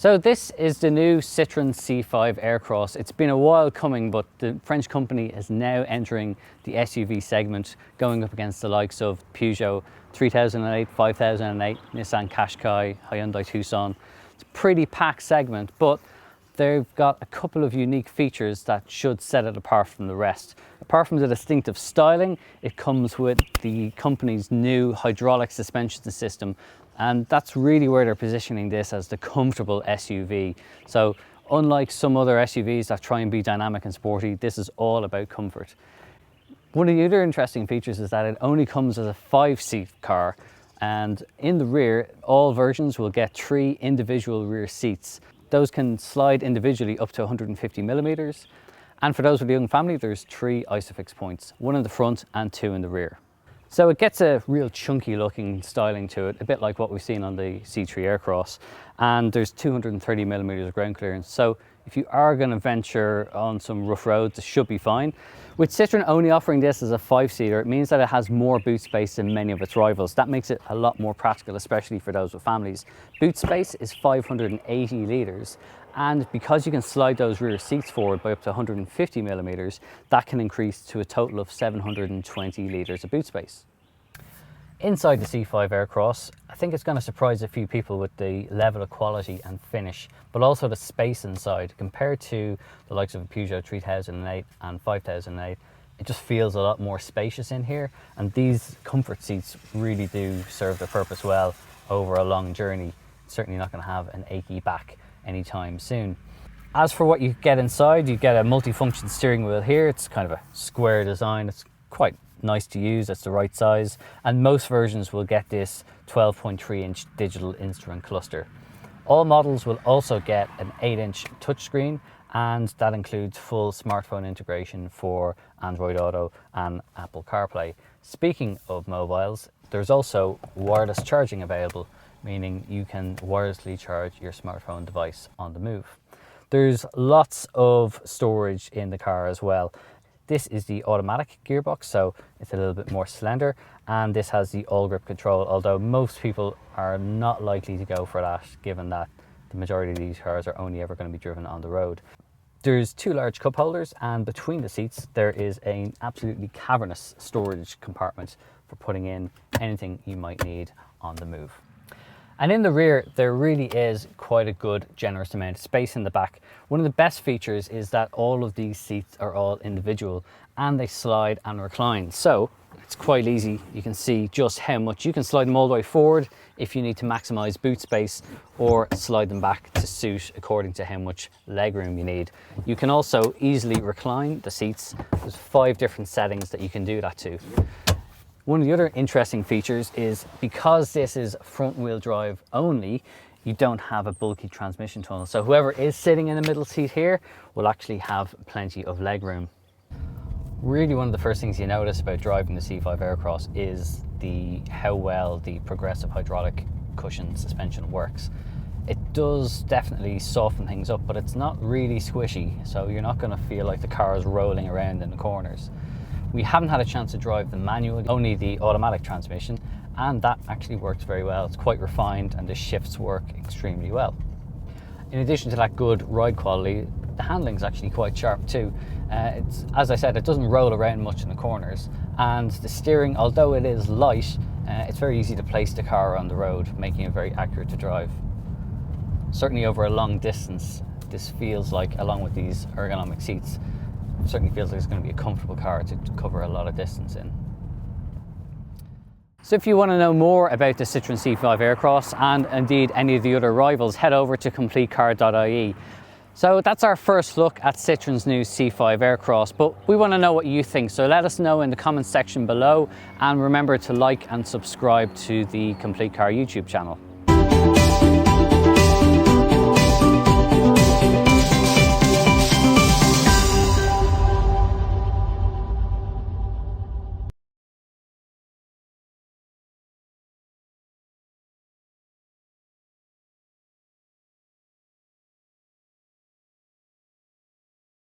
So this is the new Citroën C5 Aircross. It's been a while coming, but the French company is now entering the SUV segment, going up against the likes of Peugeot 3008, 5008, Nissan Qashqai, Hyundai Tucson. It's a pretty packed segment, but they've got a couple of unique features that should set it apart from the rest. Apart from the distinctive styling, it comes with the company's new hydraulic suspension system, and that's really where they're positioning this as the comfortable SUV. So unlike some other SUVs that try and be dynamic and sporty, this is all about comfort. One of the other interesting features is that it only comes as a 5-seat car, and in the rear, all versions will get 3 individual rear seats. Those can slide individually up to 150 millimeters. And for those with a young family, there's 3 ISOFIX points, 1 in the front and 2 in the rear. So it gets a real chunky looking styling to it, a bit like what we've seen on the C3 Aircross. And there's 230 millimeters of ground clearance. So if you are going to venture on some rough roads, it should be fine. With Citroën only offering this as a 5-seater, it means that it has more boot space than many of its rivals. That makes it a lot more practical, especially for those with families. Boot space is 580 litres, and because you can slide those rear seats forward by up to 150 millimeters, that can increase to a total of 720 litres of boot space. Inside the C5 Aircross, I think it's going to surprise a few people with the level of quality and finish, but also the space inside. Compared to the likes of a Peugeot 3008 and 5008, it just feels a lot more spacious in here, and these comfort seats really do serve their purpose well over a long journey. Certainly not going to have an achy back anytime soon. As for what you get inside, you get a multifunction steering wheel here. It's kind of a square design. It's quite nice to use, it's the right size, and most versions will get this 12.3-inch digital instrument cluster. All models will also get an 8-inch touchscreen, and that includes full smartphone integration for Android Auto and Apple CarPlay. Speaking of mobiles, there's also wireless charging available, meaning you can wirelessly charge your smartphone device on the move. There's lots of storage in the car as well. This is the automatic gearbox, so it's a little bit more slender, and this has the all grip control, although most people are not likely to go for that, given that the majority of these cars are only ever going to be driven on the road. There's 2 large cup holders, and between the seats there is an absolutely cavernous storage compartment for putting in anything you might need on the move. And in the rear, there really is quite a good, generous amount of space in the back. One of the best features is that all of these seats are all individual, and they slide and recline. So it's quite easy. You can see just how much you can slide them all the way forward if you need to maximize boot space, or slide them back to suit according to how much legroom you need. You can also easily recline the seats. There's 5 different settings that you can do that to. One of the other interesting features is, because this is front wheel drive only, you don't have a bulky transmission tunnel. So whoever is sitting in the middle seat here will actually have plenty of leg room. Really, one of the first things you notice about driving the C5 Aircross is how well the progressive hydraulic cushion suspension works. It does definitely soften things up, but it's not really squishy, so you're not going to feel like the car is rolling around in the corners. We haven't had a chance to drive the manual, only the automatic transmission, and that actually works very well. It's quite refined, and the shifts work extremely well. In addition to that good ride quality, the handling is actually quite sharp too. As I said, it doesn't roll around much in the corners, and the steering, although it is light, it's very easy to place the car on the road, making it very accurate to drive. Certainly over a long distance, this feels like, along with these ergonomic seats, certainly feels like it's going to be a comfortable car to cover a lot of distance in. So if you want to know more about the Citroën C5 Aircross, and indeed any of the other rivals, head over to CompleteCar.ie. So that's our first look at Citroën's new C5 Aircross, but we want to know what you think, so let us know in the comments section below, and remember to like and subscribe to the Complete Car YouTube channel.